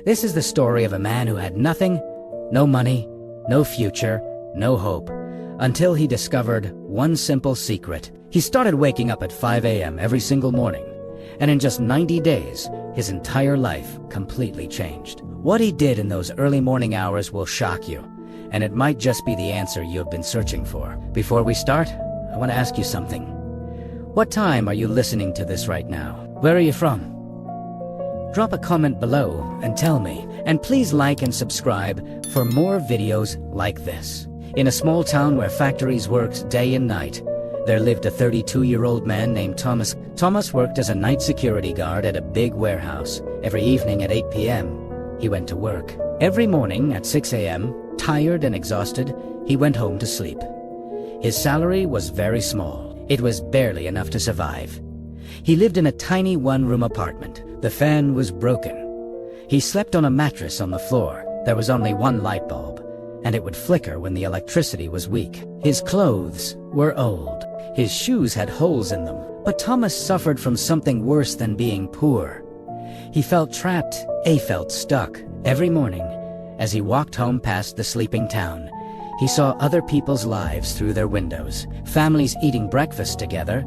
This is the story of a man who had nothing, no money, no future, no hope, until he discovered one simple secret. He started waking up at 5 a.m. every single morning, and in just 90 days, his entire life completely changed. What he did in those early morning hours will shock you, and it might just be the answer you have been searching for. Before we start, I want to ask you something. What time are you listening to this right now? Where are you from? Drop a comment below and tell me, and please like and subscribe for more videos like this. In a small town where factories worked day and night, there lived a 32-year-old man named Thomas. Thomas worked as a night security guard at a big warehouse. Every evening at 8 p.m., he went to work. Every morning at 6 a.m., tired and exhausted, he went home to sleep. His salary was very small. It was barely enough to survive. He lived in a tiny one-room apartment. The fan was broken. He slept on a mattress on the floor. There was only one light bulb, and it would flicker when the electricity was weak. His clothes were old. His shoes had holes in them. But Thomas suffered from something worse than being poor. He felt trapped. He felt stuck. Every morning, as he walked home past the sleeping town, he saw other people's lives through their windows. Families eating breakfast together,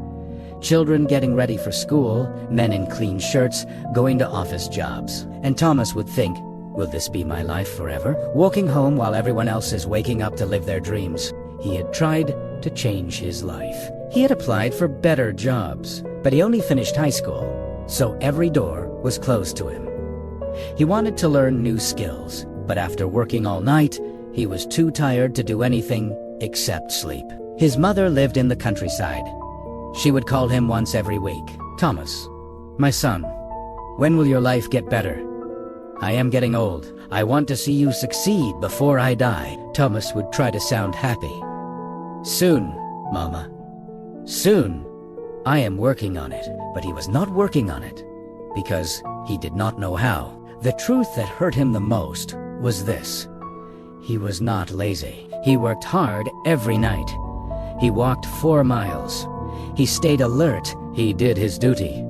children getting ready for school, men in clean shirts going to office jobs. And Thomas would think, will this be my life forever? Walking home while everyone else is waking up to live their dreams. He had tried to change his life. He had applied for better jobs, but he only finished high school, so every door was closed to him. He wanted to learn new skills, but after working all night, he was too tired to do anything except sleep. His mother lived in the countryside. She would call him once every week. Thomas, my son, when will your life get better? I am getting old. I want to see you succeed before I die. Thomas would try to sound happy. Soon, Mama. Soon. I am working on it. But he was not working on it because he did not know how. The truth that hurt him the most was this. He was not lazy. He worked hard every night. He walked 4 miles. He stayed alert. He did his duty.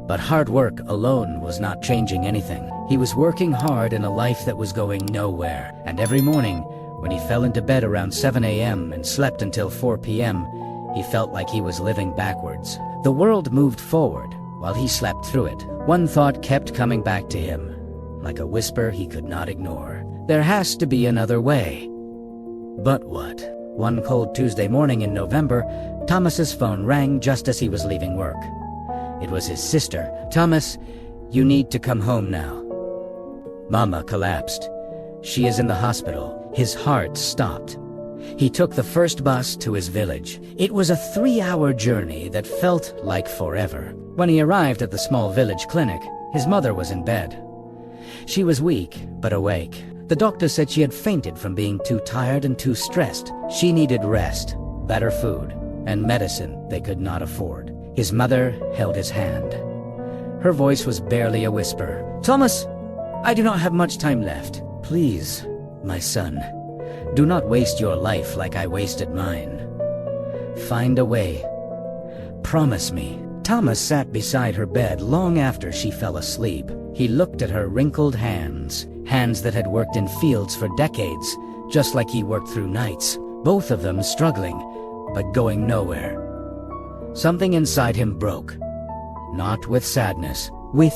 But hard work alone was not changing anything. He was working hard in a life that was going nowhere. And every morning, when he fell into bed around 7 a.m. and slept until 4 p.m., he felt like he was living backwards. The world moved forward while he slept through it. One thought kept coming back to him, like a whisper he could not ignore. There has to be another way. But what? One cold Tuesday morning in November, Thomas's phone rang just as he was leaving work. It was his sister. Thomas, you need to come home now. Mama collapsed. She is in the hospital. His heart stopped. He took the first bus to his village. It was a 3-hour journey that felt like forever. When he arrived at the small village clinic, his mother was in bed. She was weak, but awake. The doctor said she had fainted from being too tired and too stressed. She needed rest, better food, and medicine they could not afford. His mother held his hand. Her voice was barely a whisper. Thomas, I do not have much time left. Please, my son, do not waste your life like I wasted mine. Find a way. Promise me. Thomas sat beside her bed long after she fell asleep. He looked at her wrinkled hands, hands that had worked in fields for decades, just like he worked through nights, both of them struggling, but going nowhere. Something inside him broke, not with sadness, with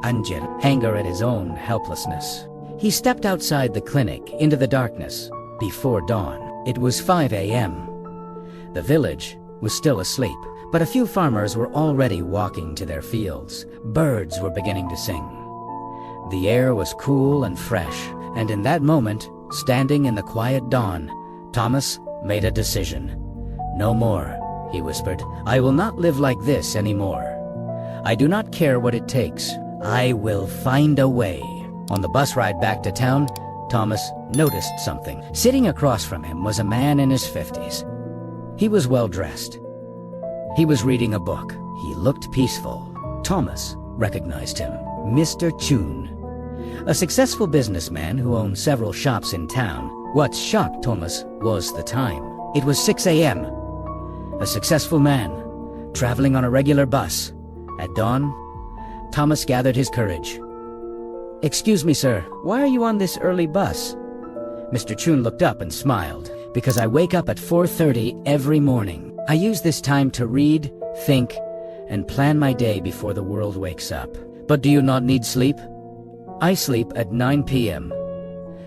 anger at his own helplessness. He stepped outside the clinic into the darkness before dawn. It was 5 a.m. The village was still asleep, but a few farmers were already walking to their fields. Birds were beginning to sing. The air was cool and fresh, and in that moment, standing in the quiet dawn, Thomas made a decision. No more, he whispered. I will not live like this anymore. I do not care what it takes. I will find a way. On the bus ride back to town, Thomas noticed something. Sitting across from him was a man in his 50s. He was well dressed. He was reading a book. He looked peaceful. Thomas recognized him. Mr. Chun, a successful businessman who owned several shops in town. What shocked Thomas was the time. It was 6 a.m. A successful man, traveling on a regular bus. At dawn, Thomas gathered his courage. "Excuse me, sir, why are you on this early bus?" Mr. Chun looked up and smiled. "Because I wake up at 4:30 every morning. I use this time to read, think, and plan my day before the world wakes up." "But do you not need sleep?" "I sleep at 9 p.m.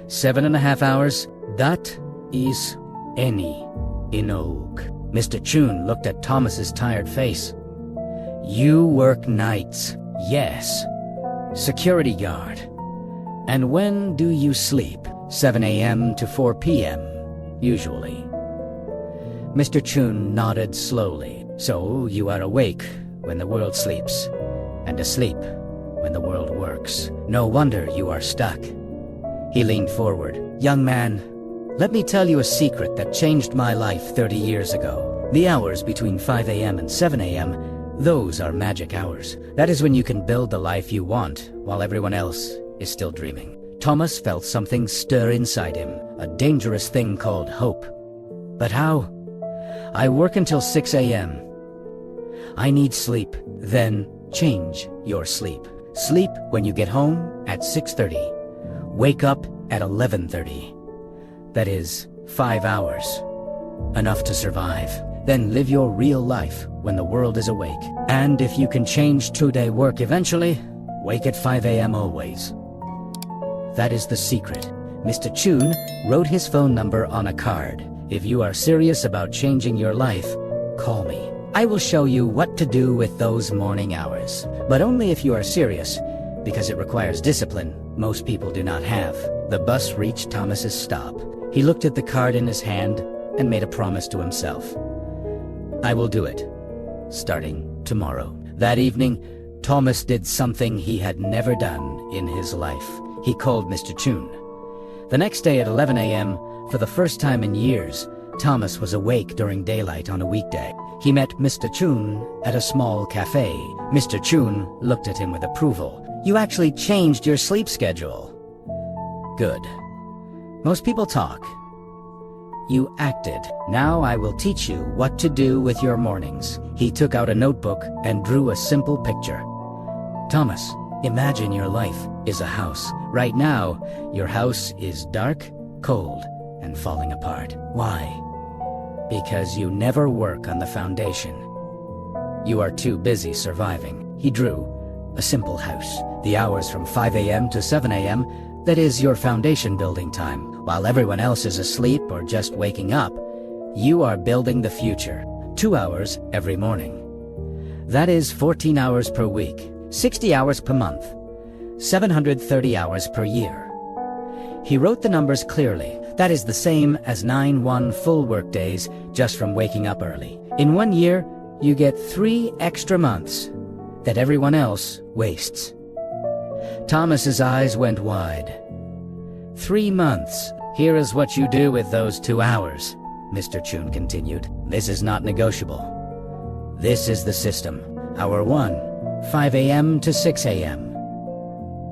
7.5 hours, that is any enough." Mr. Chun looked at Thomas's tired face. "You work nights?" "Yes. Security guard." "And when do you sleep?" 7 a.m. to 4 p.m., usually." Mr. Chun nodded slowly. "So you are awake when the world sleeps, and asleep when the world works. No wonder you are stuck." He leaned forward. "Young man, let me tell you a secret that changed my life 30 years ago. The hours between 5 a.m. and 7 a.m., those are magic hours. That is when you can build the life you want while everyone else is still dreaming." Thomas felt something stir inside him, a dangerous thing called hope. "But how?" "I work until 6 a.m. I need sleep." "Then change your sleep. Sleep when you get home at 6:30. Wake up at 11:30. That is 5 hours. Enough to survive. Then live your real life when the world is awake. And if you can change 2-day work eventually, wake at 5 a.m. always." That is the secret. Mr. Chun wrote his phone number on a card. "If you are serious about changing your life, call me. I will show you what to do with those morning hours. But only if you are serious, because it requires discipline most people do not have." The bus reached Thomas's stop. He looked at the card in his hand and made a promise to himself. "I will do it, starting tomorrow." That evening, Thomas did something he had never done in his life. He called Mr. Chun. The next day at 11 a.m., for the first time in years, Thomas was awake during daylight on a weekday. He met Mr. Chun at a small cafe. Mr. Chun looked at him with approval. "You actually changed your sleep schedule." "Good. Most people talk. You acted. Now I will teach you what to do with your mornings." He took out a notebook and drew a simple picture. "Thomas, imagine your life is a house. Right now, your house is dark, cold, and falling apart. Why? Because you never work on the foundation. You are too busy surviving." He drew a simple house. The hours from 5 a.m. to 7 a.m., that is your foundation building time. While everyone else is asleep or just waking up, you are building the future. 2 hours every morning. That is 14 hours per week, 60 hours per month, 730 hours per year. He wrote the numbers clearly. That is the same as 9 full work days just from waking up early. In 1 year, you get 3 extra months that everyone else wastes. Thomas's eyes went wide. 3 months. Here is what you do with those 2 hours, Mr. Chun continued. This is not negotiable. This is the system. Hour 1, 5 a.m. to 6 a.m.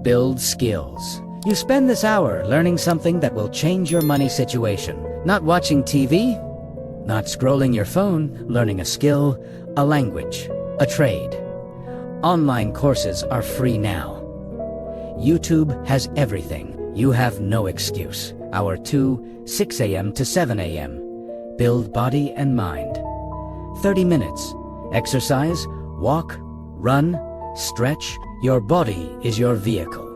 Build skills. You spend this hour learning something that will change your money situation. Not watching TV, not scrolling your phone, learning a skill, a language, a trade. Online courses are free now. YouTube has everything. You have no excuse. Hour 2, 6 a.m. to 7 a.m. Build body and mind. 30 minutes. Exercise, walk, run, stretch. Your body is your vehicle.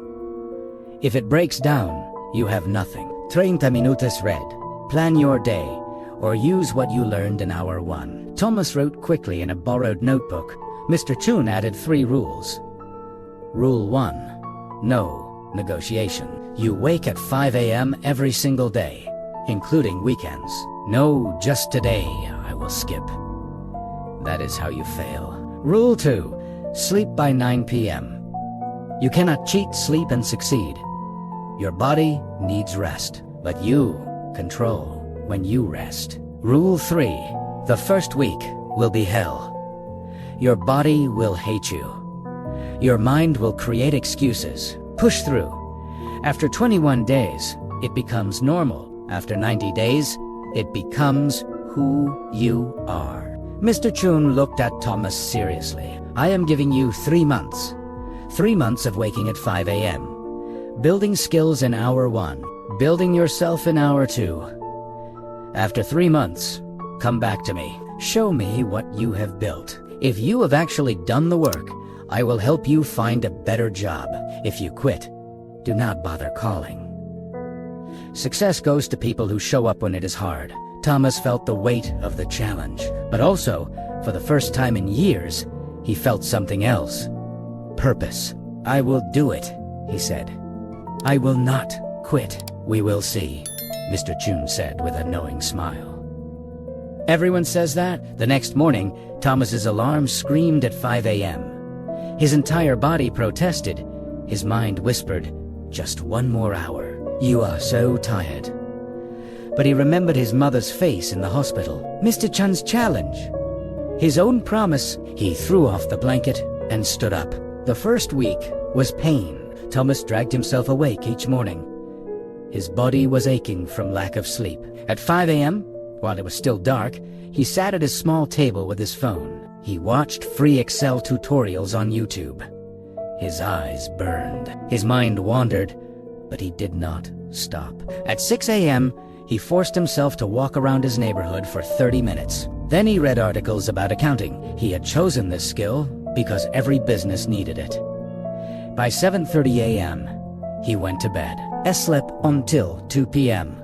If it breaks down, you have nothing. 30 minutos read. Plan your day, or use what you learned in hour 1. Thomas wrote quickly in a borrowed notebook. Mr. Chun added 3 rules. Rule 1. No negotiation. You wake at 5 a.m. every single day, including weekends. No, just today I will skip. That is how you fail. Rule 2. Sleep by 9 p.m. You cannot cheat sleep and succeed. Your body needs rest, but you control when you rest. Rule 3. The first week will be hell. Your body will hate you. Your mind will create excuses. Push through. After 21 days, it becomes normal. After 90 days, it becomes who you are. Mr. Chun looked at Thomas seriously. I am giving you 3 months. 3 months of waking at 5 a.m. Building skills in hour 1. Building yourself in hour 2. After 3 months, come back to me. Show me what you have built. If you have actually done the work, I will help you find a better job. If you quit, do not bother calling. Success goes to people who show up when it is hard. Thomas felt the weight of the challenge, but also, for the first time in years, he felt something else. Purpose. I will do it, he said. I will not quit. We will see, Mr. Chun said with a knowing smile. Everyone says that. The next morning, Thomas's alarm screamed at 5 a.m. His entire body protested. His mind whispered, just 1 more hour. You are so tired. But he remembered his mother's face in the hospital. Mr. Chun's challenge. His own promise. He threw off the blanket and stood up. The first week was pain. Thomas dragged himself awake each morning. His body was aching from lack of sleep. At 5 a.m., while it was still dark, he sat at his small table with his phone. He watched free Excel tutorials on YouTube. His eyes burned. His mind wandered, but he did not stop. At 6 a.m., he forced himself to walk around his neighborhood for 30 minutes. Then he read articles about accounting. He had chosen this skill because every business needed it. By 7:30 a.m., he went to bed. He slept until 2 p.m.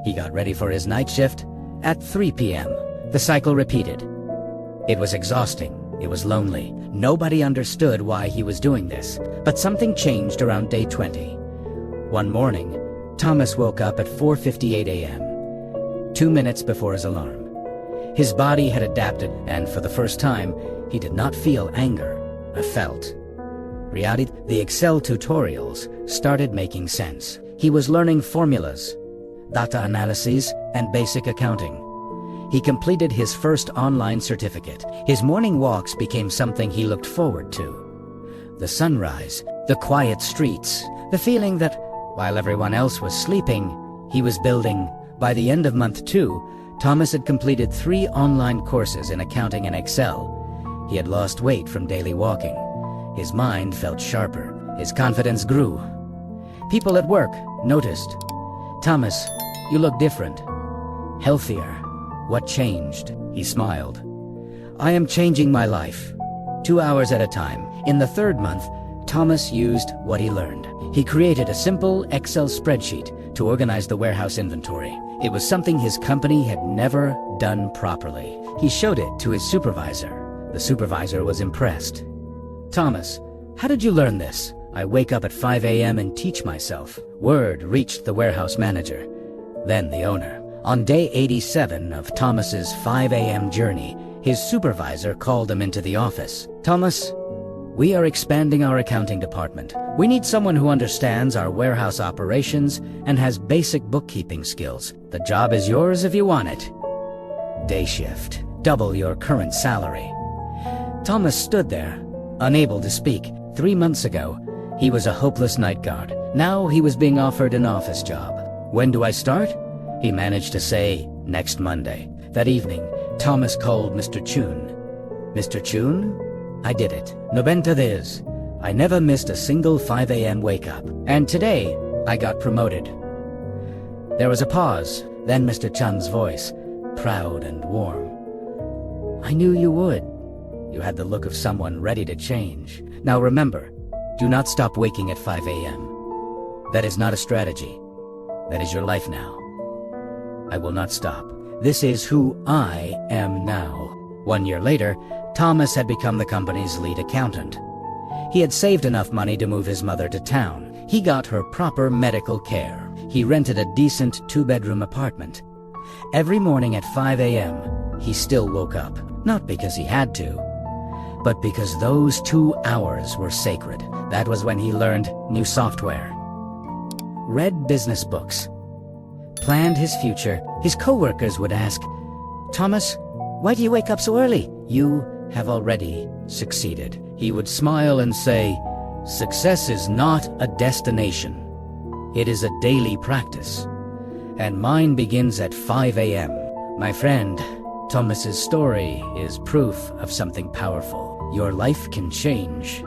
He got ready for his night shift at 3 p.m. The cycle repeated. It was exhausting. It was lonely. Nobody understood why he was doing this. But something changed around day 20. One morning, Thomas woke up at 4:58 a.m., 2 minutes before his alarm. His body had adapted, and for the first time, he did not feel anger. I felt reality. The Excel tutorials started making sense. He was learning formulas, data analyses, and basic accounting. He completed his first online certificate. His morning walks became something he looked forward to. The sunrise, the quiet streets, the feeling that while everyone else was sleeping, he was building. By the end of month 2, Thomas had completed 3 online courses in accounting and Excel. He had lost weight from daily walking. His mind felt sharper. His confidence grew. People at work noticed. Thomas, you look different. Healthier. What changed? He smiled. I am changing my life. 2 hours at a time. In the 3rd month, Thomas used what he learned. He created a simple Excel spreadsheet to organize the warehouse inventory. It was something his company had never done properly. He showed it to his supervisor. The supervisor was impressed. Thomas, how did you learn this? I wake up at 5 a.m. and teach myself. Word reached the warehouse manager, then the owner. On day 87 of Thomas's 5 a.m. journey, his supervisor called him into the office. Thomas, we are expanding our accounting department. We need someone who understands our warehouse operations and has basic bookkeeping skills. The job is yours if you want it. Day shift. Double your current salary. Thomas stood there, unable to speak. 3 months ago, he was a hopeless night guard. Now he was being offered an office job. When do I start? He managed to say, next Monday. That evening, Thomas called Mr. Chun. Mr. Chun? I did it. Nobenta this. I never missed a single 5 a.m. wake up. And today, I got promoted. There was a pause, then Mr. Chun's voice, proud and warm. I knew you would. You had the look of someone ready to change. Now remember, do not stop waking at 5 a.m. That is not a strategy. That is your life now. I will not stop. This is who I am now. 1 year later, Thomas had become the company's lead accountant. He had saved enough money to move his mother to town. He got her proper medical care. He rented a decent 2-bedroom apartment. Every morning at 5 a.m., he still woke up. Not because he had to, but because those 2 hours were sacred. That was when he learned new software, read business books, planned his future. His co-workers would ask, Thomas, why do you wake up so early? You have already succeeded. He would smile and say, success is not a destination. It is a daily practice. And mine begins at 5 a.m. My friend, Thomas's story is proof of something powerful. Your life can change.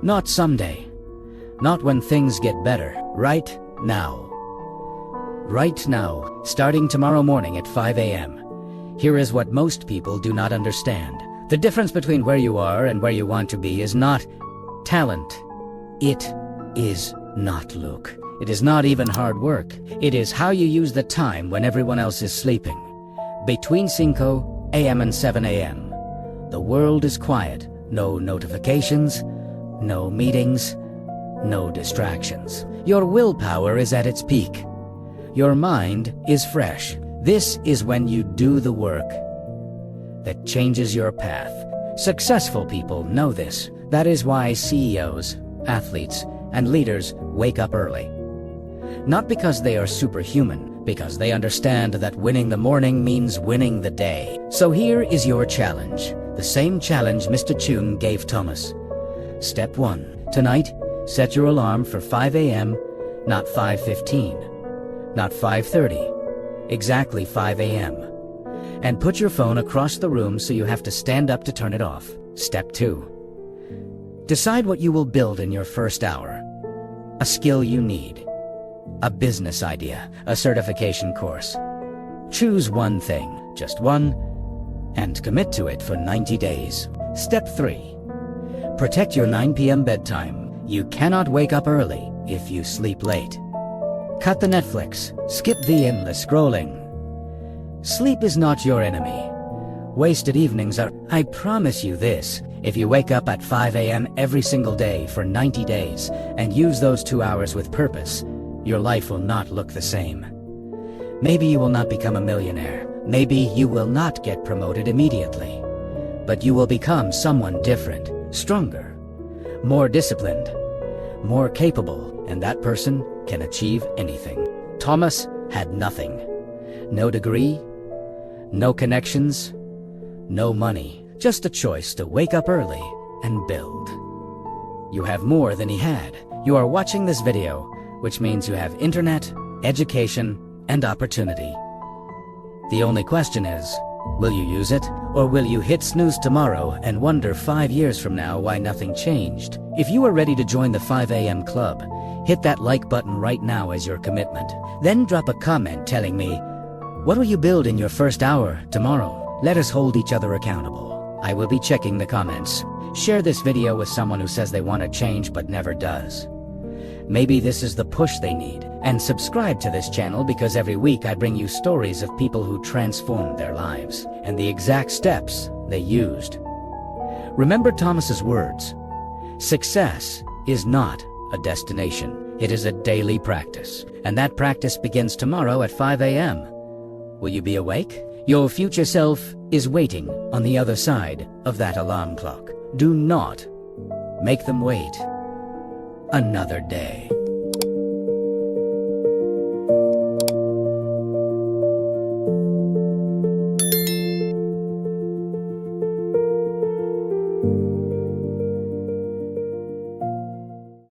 Not someday, Not when things get better. Right now. Right now, starting tomorrow morning at 5 a.m. Here is what most people do not understand. The difference between where you are and where you want to be is not talent. It is not luck. It is not even hard work. It is how you use the time when everyone else is sleeping. Between 5 a.m. and 7 a.m. The world is quiet. No notifications, no meetings, no distractions. Your willpower is at its peak. Your mind is fresh. This is when you do the work that changes your path. Successful people know this. That is why CEOs, athletes, and leaders wake up early. Not because they are superhuman, because they understand that winning the morning means winning the day. So here is your challenge. The same challenge Mr. Chun gave Thomas. Step 1. Tonight, set your alarm for 5 a.m., not 5:15. Not 5:30, exactly 5 a.m. And put your phone across the room so you have to stand up to turn it off. Step 2. Decide what you will build in your first hour. A skill you need. A business idea. A certification course. Choose one thing, just one, and commit to it for 90 days. Step 3. Protect your 9 p.m. bedtime. You cannot wake up early if you sleep late. Cut the Netflix. Skip the endless scrolling. Sleep is not your enemy. Wasted evenings are. I promise you this. If you wake up at 5 a.m. every single day for 90 days and use those 2 hours with purpose, your life will not look the same. Maybe you will not become a millionaire. Maybe you will not get promoted immediately. But you will become someone different, stronger, more disciplined, more capable, and that person can achieve anything. Thomas had nothing. No degree, no connections, no money, just a choice to wake up early and build. You have more than he had. You are watching this video, which means you have internet, education, and opportunity. The only question is, will you use it? Or will you hit snooze tomorrow and wonder 5 years from now why nothing changed? If you are ready to join the 5 a.m. club, hit that like button right now as your commitment. Then drop a comment telling me, what will you build in your first hour tomorrow? Let us hold each other accountable. I will be checking the comments. Share this video with someone who says they want to change but never does. Maybe this is the push they need. And subscribe to this channel because every week I bring you stories of people who transformed their lives and the exact steps they used. Remember Thomas's words. Success is not a destination. It is a daily practice. And that practice begins tomorrow at 5 a.m. Will you be awake? Your future self is waiting on the other side of that alarm clock. Do not make them wait another day.